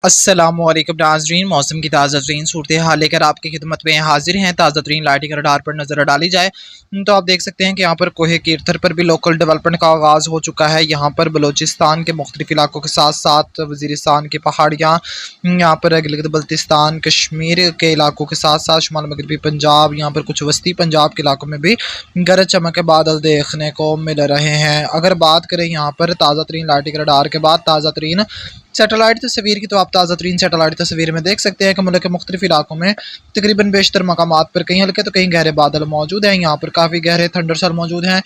अस्सलाम वालेकुम नाज़रीन, मौसम की ताज़ा तरीन सूरत हाल लेकर आपकी खिदमत में हाजिर हैं। ताज़ा तरीन लाइटिंग रडार पर नज़र डाली जाए तो आप देख सकते हैं कि यहाँ पर कोहे कीरथर पर भी लोकल डेवलपमेंट का आगाज़ हो चुका है। यहाँ पर बलोचिस्तान के मुख्तलिफ इलाकों के साथ साथ वज़ीरिस्तान की पहाड़ियाँ, यहाँ पर गिलगित बल्तिस्तान कश्मीर के इलाकों के साथ साथ शुमाल मगरबी पंजाब, यहाँ पर कुछ वस्ती पंजाब के इलाकों में भी गरज चमक के बादल देखने को मिल रहे हैं। अगर बात करें यहाँ पर ताज़ा तरीन लाइटिंग रडार के बाद ताज़ा तरीन सैटेलाइट तस्वीर की, तो आप ताज़ा तरीन सैटेलाइट तस्वीर में देख सकते हैं कि मुल्क के मुख्तलिफ इलाकों में तकरीबन बेशतर मकामात पर कहीं हल्के तो कहीं गहरे बादल मौजूद हैं। यहाँ पर काफ़ी गहरे थंडरसर मौजूद हैं।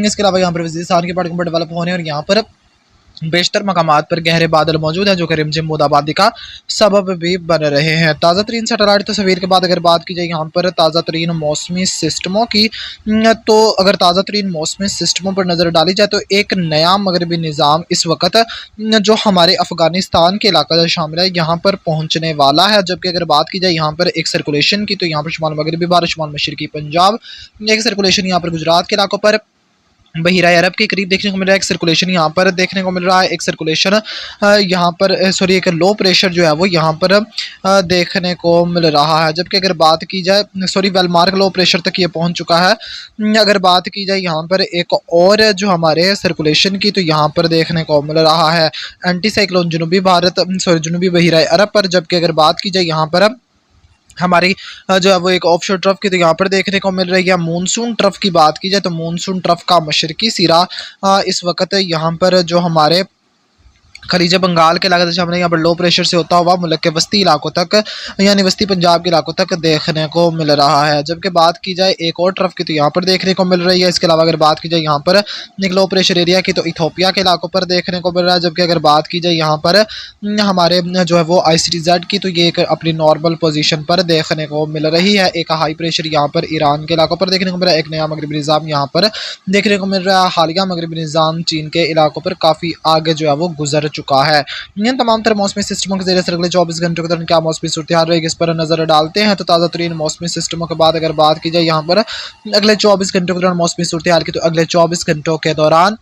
इसके अलावा यहाँ पर वज़ीरिस्तान की पहाड़ियों पर डेवलप होने और यहाँ पर बेशतर मकामात पर गहरे बादल मौजूद हैं, जो कि रिमझिम बूंदाबांदी का सबब भी बन रहे हैं। ताज़ा तरीन सैटेलाइट तस्वीर के बाद अगर बात की जाए यहाँ पर ताज़ा तरीन मौसमी सिस्टमों की, तो अगर ताज़ा तरीन मौसमी सिस्टमों पर नज़र डाली जाए तो एक नया मगरबी निज़ाम इस वक्त जो हमारे अफ़गानिस्तान के इलाका शामिल है यहाँ पर पहुँचने वाला है। जबकि अगर बात की जाए यहाँ पर एक सर्कुलेशन की, तो यहाँ पर शुमाल मगरबी भारत, शुमाल मशरकी पंजाब, एक सर्कुलेशन यहाँ पर गुजरात के इलाकों पर बहिरा अरब के करीब देखने को मिल रहा है। एक सर्कुलेशन यहाँ पर देखने को मिल रहा है। एक सर्कुलेशन यहाँ पर एक लो प्रेशर जो है वो यहाँ पर देखने को मिल रहा है। जबकि अगर बात की जाए वेलमार्क लो प्रेशर तक ये पहुँच चुका है। अगर बात की जाए यहाँ पर एक और जो हमारे सर्कुलेशन की, तो यहाँ पर देखने को मिल रहा है एंटी साइक्लोन जनूबी भारत जनूबी बहिरा अरब पर। जबकि अगर बात की जाए यहाँ पर हमारी जो है वो एक ऑफशोर ट्रफ की, तो यहाँ पर देखने को मिल रही है। मानसून ट्रफ की बात की जाए तो मानसून ट्रफ का मशरकी सिरा इस वक्त यहाँ पर जो हमारे खलीज बंगाल के इलाके से यहाँ पर लो प्रेशर से होता हुआ मुल्क के वस्ती इलाकों तक, यानी वस्ती पंजाब के इलाकों तक देखने को मिल रहा है। जबकि बात की जाए एक और ट्रफ की, तो यहाँ पर देखने को मिल रही है। इसके अलावा अगर बात की जाए यहाँ पर एक लो प्रेशर एरिया की, तो इथोपिया के इलाकों पर देखने को मिल रहा है। जबकि अगर बात की जाए यहाँ पर हमारे जो है वो ICTZ की, तो ये एक अपनी नॉर्मल पोजीशन पर देखने को मिल रही है। एक हाई प्रेशर यहाँ पर ईरान के इलाकों पर देखने को मिल रहा है। एक नया मगरबी निज़ाम यहाँ पर देखने को मिल रहा है। हालिया मगरबी निज़ाम चीन के इलाकों पर काफ़ी आगे जो है वो गुजर चुका है। इन तमाम तरह मौसमी सिस्टमों के जरिए से अगले 24 घंटों के दौरान क्या मौसमी सूरत हाल रहेगी, इस पर नजर डालते हैं। तो ताज़ा तरीन मौसमी सिस्टमों के बाद अगर बात की जाए यहाँ पर अगले 24 घंटों के दौरान मौसमी सूरत हाल की, तो अगले 24 घंटों के दौरान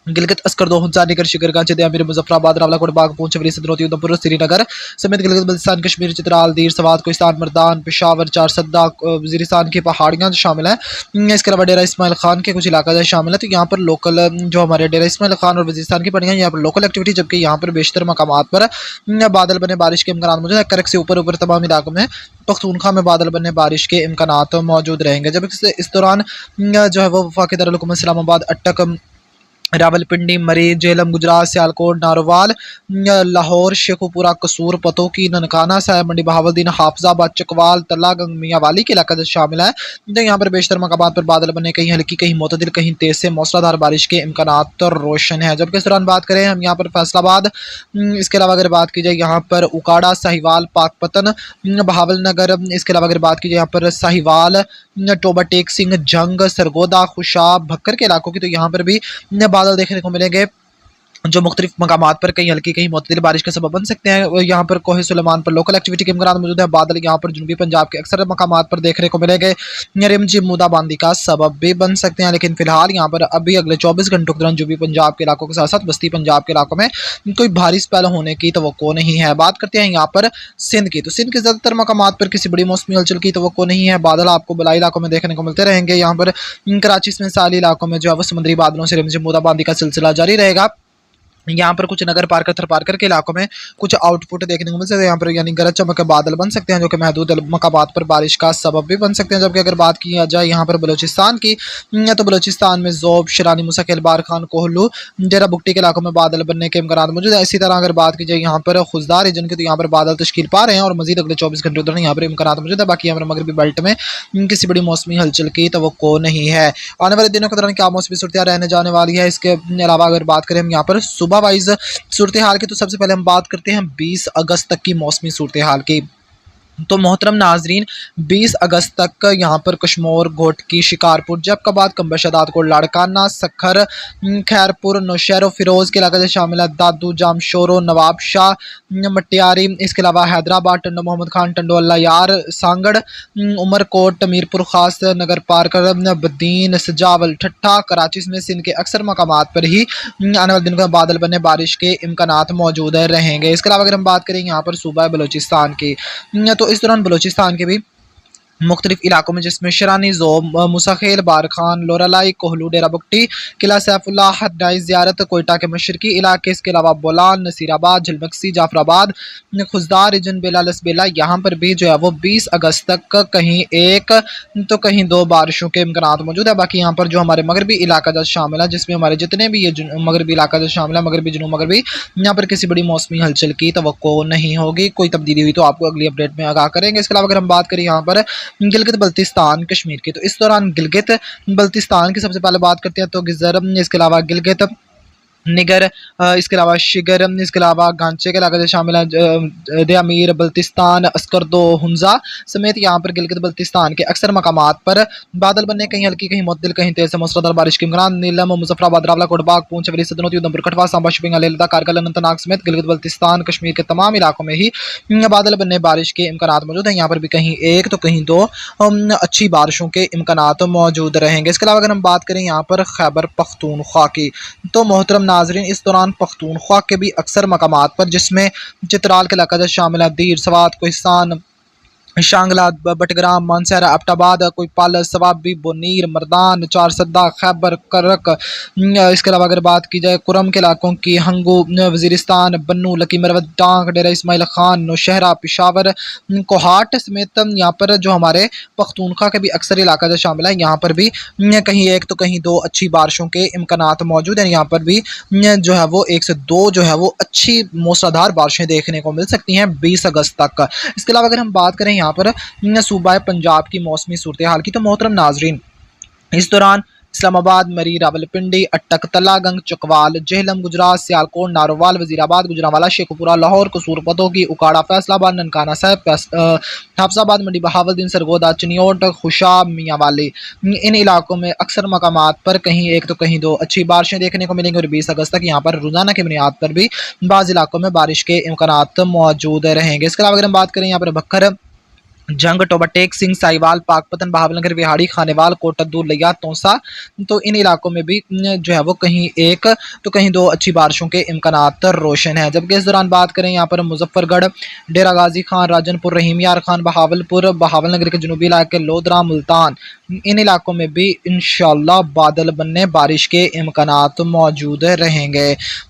गिलगित अस्कर दो निगर शिकरगंज जदियामीर मुजफ्फराबाद रावलाकोट बाग पूंछ वली सदरौती उधमपुर श्रीनगर समेत गिलगित बल्तिस्तान कश्मीर चित्राल दीर सवात कोहिस्तान मर्दान पेशावर चारसद्दा वज़ीरिस्तान की पहाड़ियाँ शामिल हैं। इसके अलावा डेरा इस्माइल खान के कुछ इलाका शामिल है। तो यहाँ पर लोकल जो हमारे डेरा इस्माइल खान और वज़ीरिस्तान की पहाड़ियाँ, यहाँ पर लोकल एक्टिविटी, जबकि यहाँ पर बेशतर मकामात पर बादल बने बारिश के इम्कान मौजूद है। करक से ऊपर तमाम इलाकों में पख्तूनख्वा में बादल बनने बारिश के इम्कानात मौजूद रहेंगे। जबकि इस दौरान जो है वो वफाकी दारुल-हुकूमत इस्लामाबाद, अटक, रावलपिंडी, मरी, झेलम, गुजरात, सियालकोट, नारोवाल, लाहौर, शेखुपुरा, कसूर, पतोकी, ननकाना, साहिब मंडी, बहावलदीन, हाफजाबाद, चकवाल, तलागंग, मियांवाली के इलाका शामिल है। तो यहाँ पर बेशतर मकामात पर बादल बने, कहीं हल्की कहीं मोतदिल कहीं तेज से मौसलाधार बारिश के इम्कानात तो रोशन है। जबकि इस दौरान बात करें हम यहाँ पर फैसलाबाद, इसके अलावा अगर बात की जाए यहाँ पर उकाड़ा, साहिवाल, पाकपतन, बहावल नगर, इसके अलावा अगर बात की जाए यहाँ पर साहिवाल, टोबा टेक सिंह, जंग, सरगोदा, खुशाब, भक्कर के इलाकों की, तो यहाँ पर भी बादल देखने को मिलेंगे जो मुख्तलिफ मकामात पर कहीं हल्की कहीं मुतदिल बारिश का सबब बन सकते हैं। यहाँ पर कोहे सुलेमान पर लोकल एक्टिविटी के इम्कान मौजूद है। बादल यहाँ पर जनूबी पंजाब के अक्सर मकामात पर देखने को मिलेंगे, रिमझिम बूंदाबांदी का सबब भी बन सकते हैं। लेकिन फिलहाल यहाँ पर अभी अगले 24 घंटों के दौरान जनूबी पंजाब के इलाकों के साथ साथ वस्ती पंजाब के इलाकों में कोई भारी स्पेल होने की तवक्को नहीं है। बात करते हैं यहाँ पर सिंध की, तो सिंध के ज़्यादातर मकामात पर किसी बड़ी मौसमी हलचल की तवक्को नहीं है। बादल आपको बलाई इलाकों में देखने को मिलते रहेंगे। यहाँ पर कराची में साली इलाकों में जो है वो समुद्री बादलों से रिमझिम बूंदाबांदी का सिलसिला जारी रहेगा। यहाँ पर कुछ नगर पार्कर थरपारकर के इलाकों में कुछ आउटपुट देखने को मिल सकते हैं। यहाँ पर यानी गरज चमक के बादल बन सकते हैं, जो कि महदूद मकामात पर बारिश का सबब भी बन सकते हैं। जबकि अगर बात की जाए यहाँ पर बलोचिस्तान की, तो बलोचिस्तान में ज़ोब, शिरानी, मुसकिल, बारखान, कोहलू, डेरा बुगटी के इलाकों में बादल बनने के इम्कान मौजूद है। इसी तरह अगर बात की जाए यहाँ पर खुजदार रीजन की, तो यहाँ पर बादल तश्कील पा रहे हैं और मजीद अगले 24 घंटे दौरान यहाँ पर इम्कान मौजूद है। बाकी यहाँ पर मगरबी बेल्ट में किसी बड़ी मौसमी हलचल की तवक्को नहीं है। आने वाले दिनों के दौरान क्या मौसमी सूरत रहने जाने वाली है, इसके अलावा अगर बात करें हम यहाँ पर सुबह वाइज सूरत हाल की, तो सबसे पहले हम बात करते हैं 20 अगस्त तक की मौसमी सूरत हाल की। तो मोहतरम नाजरीन 20 अगस्त तक यहाँ पर कश्मोर, घोटकी, शिकारपुर, जैकबाद, कंबर शदाद कोट, लाड़काना, सखर, खैरपुर, नौशहर, फिरोज के इलाके से शामिल है, दादू, जामशोरो, नवाब शाह, मटियारी, इसके अलावा हैदराबाद, टंडो मोहम्मद खान, टंडो अल्लाह यार, सांगड़, उमरकोट, मीरपुर खास, नगर पार्कर, बदीन, सजावल, ठट्ठा, कराची में सिंध के अक्सर मकामात पर ही आने वाले दिनों में बादल बनने, बारिश के इम्कानात मौजूद रहेंगे। इसके अलावा अगर हम बात करें यहाँ पर सूबा बलूचिस्तान की, तो इस दौरान बलूचिस्तान के भी मुख्तलिफ इलाकों में, जिसमें शरानी, ज़ोब, मुसाखेल, बारखान, लोरालाई, कोहलू, डेरा बुगटी, किला सैफुल्ला, हदनाई ज़ियारत, कोयटा के मशरकी इलाके, इसके अलावा बोलान, नसीराबाद, झलमक्सी, जाफराबाद, खुजदार, रिजन, बेला, लसबेला, यहाँ पर भी जो है वो 20 अगस्त तक कहीं एक तो कहीं दो बारिशों के इम्कान मौजूद है। बाकी यहाँ पर जो हमारे मगरबी इलाका जब शामिल है, जिसमें हमारे जितने भी ये मगरबी इलाका जब शामिल है, मगरबी, जुनूब मगरबी, यहाँ पर किसी बड़ी मौसमी हलचल की तवक्को नहीं होगी। कोई तब्दीली हुई तो आपको अगली अपडेट में आगाह करेंगे। इसके अलावा अगर हम बात करें यहाँ पर गिलगित बल्तिस्तान कश्मीर की, तो इस दौरान गिलगित बल्तिस्तान की सबसे पहले बात करते हैं तो गिजर, इसके अलावा गिलगित, निगर, इसके अलावा शिगर, इसके अलावा गांचे के इलाके से शामिल है, दयामीर, बल्तिस्तान, अस्करदो, हुंजा समेत यहाँ पर गिलगित बल्तिस्तान के अक्सर मकामात पर बादल बनने, कहीं हल्की, कहीं मुअत्तल, कहीं तेज से मूसलाधार बारिश के इम्कान। नीलम, मुजफ्फराबाद, रावला, कोटबाग, पूंछ, वली, सदनोती, उधमपुर, कठवा, सांबा, शोपियां, लेहलदा, कारगिल, अनंतनाग समेत गिलगित बल्तिस्तान कश्मीर के तमाम इलाकों में ही बादल बनने, बारिश के इम्कान मौजूद हैं। यहाँ पर भी कहीं एक तो कहीं दो अच्छी बारिशों के इम्कान मौजूद रहेंगे। इसके अलावा अगर हम बात करें यहाँ पर खैबर पख्तूनख्वा की, तो मोहतरम नाजरीन इस दौरान पख्तूनख्वा के भी अक्सर मकामात पर, जिसमें चित्राल के इलाका शामिल है, दीर, सवात, कोहिस्तान, शांगला, बटग्राम, मानसहरा, अब्टाबाद, कोई पाल, सवाबी, बोनीर, मर्दान, चारसदा, खैबर, करक, इसके अलावा अगर बात की जाए कुरम के इलाकों की, हंगू, वजीरिस्तान, बन्नू, लकी मरवत, टांग, डेरा इस्माइल खान, नौशहरा, पिशावर, कोहाट समेत यहाँ पर जो हमारे पख्तूनख्वा के भी अक्सर इलाका जो शामिल है, यहाँ पर भी कहीं एक तो कहीं दो अच्छी बारिशों के इम्कानात मौजूद हैं। यहाँ पर भी जो है वो 1 से 2 जो है वो अच्छी मूसलाधार बारिशें देखने को मिल सकती हैं 20 अगस्त तक। इसके अलावा अगर हम बात करें यहाँ पर सूबा पंजाब की मौसमी सूरत हाल की, तो मोहतरम नाजरीन इस दौरान इस्लामाबाद, मरी, रावलपिंडी, अटक, तलागंग, चकवाल, जेहलम, गुजरात, सियालकोट, नारोवाल, वजीराबाद, गुजरांवाला, शेखुपुरा, लाहौर, कसूर, पतोगी, उकाड़ा, फैसलाबाद, ननकाना साहिब, हाफजाबाद, मंडी बहावलदीन, सरगोदा, चनियोट, खुशाब, मियांवाली, इन इलाकों में अक्सर मकामात पर कहीं एक तो कहीं दो अच्छी बारिशें देखने को मिलेंगी और 20 अगस्त तक यहाँ पर रोजाना की बुनियाद पर भी बाज़ इलाकों में बारिश के इम्कानात मौजूद रहेंगे। इसके अलावा अगर हम बात करें यहाँ पर बखर, जंग, टोबा टेक सिंह, साहिवाल, पाकपतन, बहावलनगर, विहाड़ी, खानेवाल, कोटद्दू, लिया, तोसा, तो इन इलाकों में भी जो है वो कहीं एक तो कहीं दो अच्छी बारिशों के इम्कानात रोशन है। जबकि इस दौरान बात करें यहाँ पर मुजफ्फरगढ़, डेरा गाजी खान, राजनपुर, रहीम यार खान, बहावलपुर, बहावलनगर के जनूबी इलाके, लोधरा, मुल्तान, इन इलाकों में भी इंशाल्लाह बादल बनने, बारिश के इम्कानात मौजूद रहेंगे।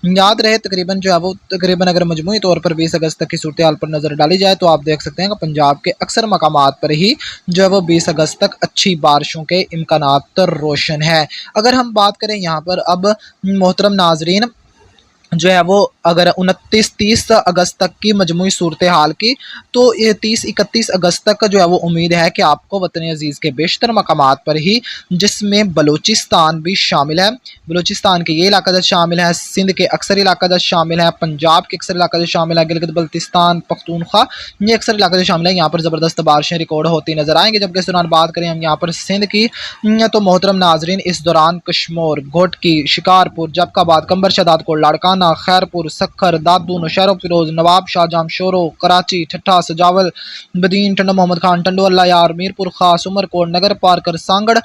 याद रहे तकरीबन जो है वो तकरीबन अगर मजमूई तौर पर 20 अगस्त तक की सूरत हाल पर नज़र डाली जाए तो आप देख सकते हैं कि पंजाब के अक्सर मकामात पर ही जो है वो 20 अगस्त तक अच्छी बारिशों के इम्कानात रोशन है। अगर हम बात करें यहाँ पर अब मोहतरम नाजरीन जो है वो अगर 29-30 अगस्त तक की मजमूई सूरत हाल की, तो ये 30-31 अगस्त तक जो है वो उम्मीद है कि आपको वतन अजीज़ के बेशतर मकामात पर ही, जिसमें बलूचिस्तान भी शामिल है, बलूचिस्तान के ये इलाका शामिल है, सिंध के अक्सर इलाका शामिल है, पंजाब के अक्सर इलाका शामिल है, गिलगित बल्तिस्तान, पख्तूनख्वा, ये अक्सर इलाका शामिल है, यहाँ पर ज़बरदस्त बारिशें रिकॉर्ड होती नजर आएंगी। जबकि इस दौरान बात करें हम यहाँ पर सिंध की, तो मोहतरम नाजरीन इस दौरान कश्मोर, घोटकी, शिकारपुर, जैकबाद, कंबर शदाद कोट, लाड़काना, खैरपुर, सखर, दादू, नौशहर, फिरोज, नवाब शाह, जामशोरो, कराची, ठट्ठा, सजावल, बदीन, टंडो मोहम्मद खान, टंडो अल्लाह यार, मीरपुर खास, उमरकोट, नगर पार्कर, सांगड़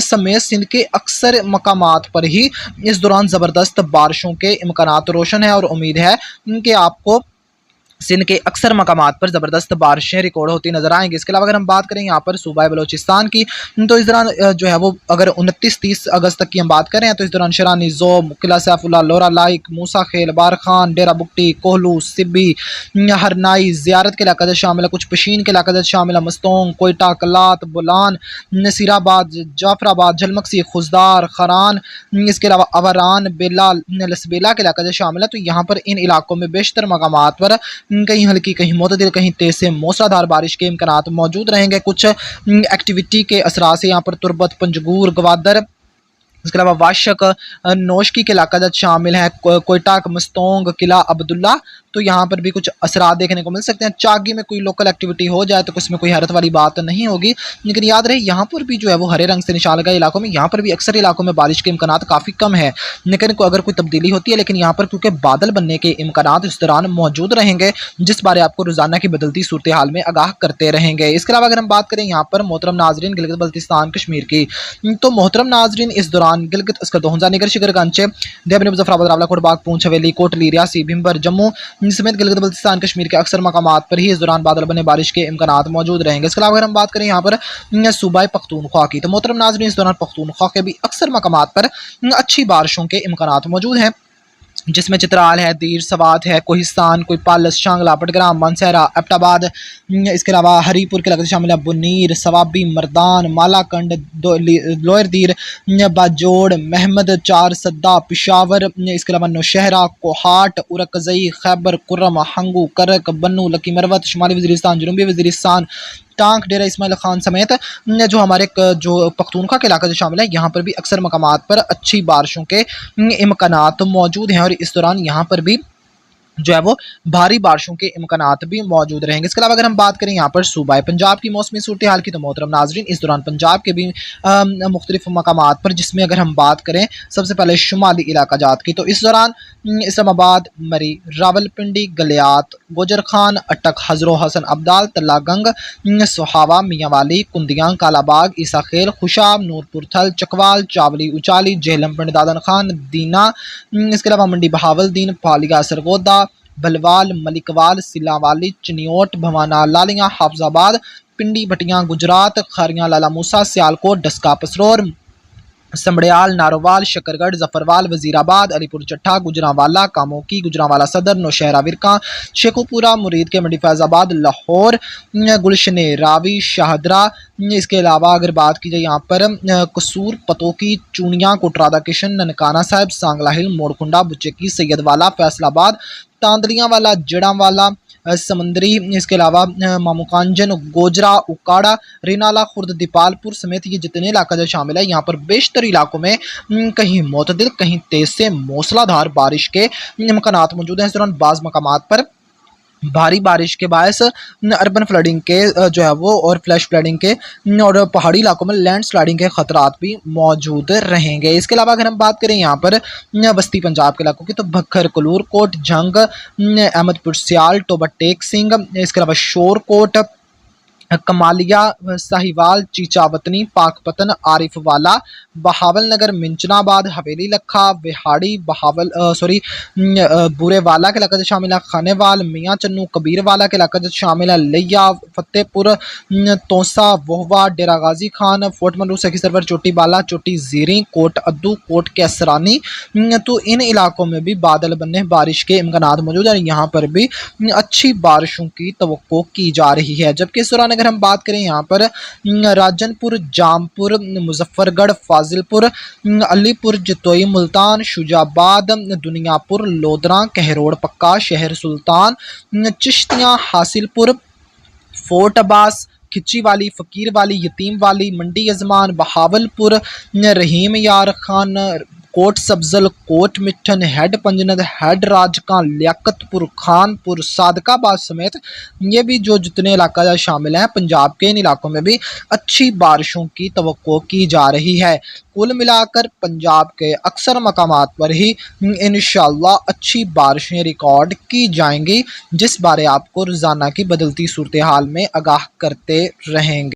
समेत सिंध के अक्सर मकामात पर ही इस दौरान ज़बरदस्त बारिशों के इम्कानात रोशन है और उम्मीद है कि आपको सिंध के अक्सर मकामात पर ज़बरदस्त बारिशें रिकॉर्ड होती नजर आएंगी। इसके अलावा अगर हम बात करें यहाँ पर सूबा बलोचिस्तान की, तो इस दौरान जो है वो अगर 29-30 अगस्त तक की हम बात करें तो इस दौरान शरानी, ज़ोब, किला सैफुल्ला, लोरा लाइक, मूसा खेल, बारखान, डेरा बुगटी, कोहलू, सिब्बी, हरनाई, ज़ियारत के इलाका शामिल है, कुछ पशीन के इलाका शामिल है, मस्तोंग, कोयटा, कलात, बुलान, नसीराबाद, जाफराबाद, झलमक्सी, खुजदार, खरान, इसके अलावा अवरान, बेला, लसबेला के इलाका शामिल है। तो यहाँ पर इन इलाकों में बेशतर मकामात पर कहीं हल्की, कहीं मुतदिल, कहीं तेज से मूसलाधार बारिश के इम्कानात मौजूद रहेंगे। कुछ एक्टिविटी के असरा से यहाँ पर तुरबत, पंजगूर, गवादर, इसके अलावा वाशक, नोशकी के इलाका शामिल है, कोयटा, मस्तोंग, किला अब्दुल्ला, तो यहाँ पर भी कुछ असरात देखने को मिल सकते हैं। चागी में कोई लोकल एक्टिविटी हो जाए तो इसमें कोई हैरत वाली बात नहीं होगी, लेकिन याद रहे यहाँ पर भी जो है वो हरे रंग से निशान लगा इलाकों में, यहाँ पर भी अक्सर इलाकों में बारिश के इम्कानात काफ़ी कम है। लेकिन अगर कोई तब्दीली होती है, लेकिन यहाँ पर क्योंकि बादल बनने के इम्कानात इस दौरान मौजूद रहेंगे, जिस बारे आपको रोजाना की बदलती सूरत हाल में आगाह करते रहेंगे। इसके अलावा अगर हम बात करें यहाँ पर मोहतरम नाजरीन गिलगित बल्तिस्तान कश्मीर की, तो मोहतरम नाजरीन इस दौरान गिलगित अस्कर निगर शिकरगंज देवनी मुजफ्फराबाद रावलाकोट बाग पूंछ हवेली कोटली रियासी भीमबर जम्मू समेत गिलगित बल्तिस्तान कश्मीर के अक्सर मकामात पर ही इस दौरान बादल बने बारिश के इम्कानात मौजूद रहेंगे। इसके अलावा अगर हम बात करें यहाँ पर सूबाई पख्तूनख्वा की, तो मोहतरम नाज़रीन इस दौरान पख्तूनख्वा के भी अक्सर मकामात पर अच्छी बारिशों के इम्कानात मौजूद हैं, जिसमें चित्राल है, दीर सवात है, कोहिस्तान, कोई पालस, शांगला, पटग्राम, मानसहरा, एबटाबाद, इसके अलावा हरीपुर के इलाके शामिल है बुनीर, सवाबी, मर्दान, मालाकंड, लोअर दीर, बाजोड़, महमद, चार सद्दा, पिशावर, इसके अलावा नौशहरा, कोहाट, उरकजई, खैबर, कुर्रम, हंगू, करक, बन्नू, लकी मरवत, शुमाली वज़ीरिस्तान, जनूबी वज़ीरिस्तान, टांक, डेरा इस्माइल खान समेत जो हमारे जो पख्तूनख्वा के इलाका जो शामिल है, यहाँ पर भी अक्सर मकामात पर अच्छी बारिशों के इम्कानात मौजूद हैं और इस दौरान यहाँ पर भी जो है वो भारी बारिशों के इम्कानात भी मौजूद रहेंगे। इसके अलावा अगर हम बात करें यहाँ पर सूबाई पंजाब की मौसमी सूरत हाल की, तो मोहतरम नाजरीन इस दौरान पंजाब के भी मुख्तलिफ मकामात पर, जिसमें अगर हम बात करें सबसे पहले शुमाली इलाका जात की, तो इस दौरान इस्लामाबाद, मरी, रावलपिंडी, गलियात, गोजर खान, अटक, हजरो हसन अब्दाल, तल्लागंग, सोहावा, मियांवाली, कुंदियाँ, कालाबाग, ईसाखेल, खुशाब, नूरपुर थल, चकवाल, चावली, उचाली, जेहलम, पिंड दादन खान, दीना, इसके अलावा मंडी बहावलदीन, पालिया, सरगोदा, बलवाल, मलिकवाल, सिलावाली, चनियोट, भवाना, लालियाँ, हाफजाबाद, पिंडी, भटियाँ, गुजरात, खारियाँ, लाला मूसा, सियालकोट, डस्का, पसरोर, समड़ियाल, नारोवाल, शकरगढ़, जफरवाल, वजीराबाद, अलीपुर चट्ठा, गुजरांवाला, कामोकी, गुजरांवाला सदर, नौशहरा विरका, शेखुपुरा, मुरीद के मंडी फैजाबाद, लाहौर, गुलशन रावी, शाहदरा, इसके अलावा अगर बात की जाए यहाँ पर कसूर, पतोकी, चूनियाँ, कोटरादा किशन, ननकाना साहिब, सांगला हिल, मोड़कुंडा, बुचेकी, सैयदवाला, फैसलाबाद, तांदलियाँ वाला, जड़ांवाला, समंदरी, इसके अलावा मामूकांजन, गोजरा, उकाड़ा, रिनाला, खुर्द, दीपालपुर समेत ये जितने इलाका जो शामिल है, यहाँ पर बेशतर इलाकों में कहीं मोतदिल कहीं तेज से मूसलाधार बारिश के इम्कानात मौजूद हैं। इस दौरान बाज़ मकामात पर भारी बारिश के बायस अर्बन फ्लडिंग के जो है वो और फ्लैश फ्लडिंग के और पहाड़ी इलाकों में लैंड स्लाइडिंग के खतरात भी मौजूद रहेंगे। इसके अलावा अगर हम बात करें यहाँ पर बस्ती पंजाब के इलाकों की, तो भक्खर, कलूर कोट, जंग, अहमदपुर सियाल, टोबा टेक सिंह, इसके अलावा शोरकोट, कमालिया, साहिवाल, चीचावतनी, पाकपतन, आरिफ वाला, बहावल नगर, मिंचनाबाद, हवेली लखा, विहाड़ी, बुरे वाला के इलाका जो शामिल है, खानेवाल, मियाँ चन्नू, कबीर वाला के इलाका जो शामिल है, लिया, फतेहपुर, तोसा, वोहवा, डेरा गाजी खान, फोर्ट मनरू, सखी सरवर, चोटी बाला, चोटी जीरी, कोट अद्दू, कोट कैसरानी, तो इन इलाकों में भी बादल बनने बारिश के इम्कानात मौजूद है। यहाँ पर भी अच्छी बारिशों की तवक्को की जा रही है। जबकि इस दौरान अगर हम बात करें यहाँ पर राजनपुर, जामपुर, मुजफ्फरगढ़, फाजिलपुर, अलीपुर, जतोई, मुल्तान, शुजाबाद, दुनियापुर, लोधरा, कहरोड़ पक्का, शहर सुल्तान, चिश्तियाँ, हासिलपुर, फोर्ट अब्बास, खिची वाली, फ़कीर वाली, यतीम वाली, मंडी अजमान, बहावलपुर, रहीम यार खान, कोट सब्जल, कोट मिठन, हेड पंजनद, हेड राजका, लियाकतपुर, खानपुर, सादकाबाद समेत ये भी जो जितने इलाका शामिल हैं पंजाब के, इन इलाकों में भी अच्छी बारिशों की तवक्को की जा रही है। कुल मिलाकर पंजाब के अक्सर मकामात पर ही इंशाअल्लाह अच्छी बारिशें रिकॉर्ड की जाएंगी, जिस बारे आपको रोज़ाना की बदलती सूरत हाल में आगाह करते रहेंगे।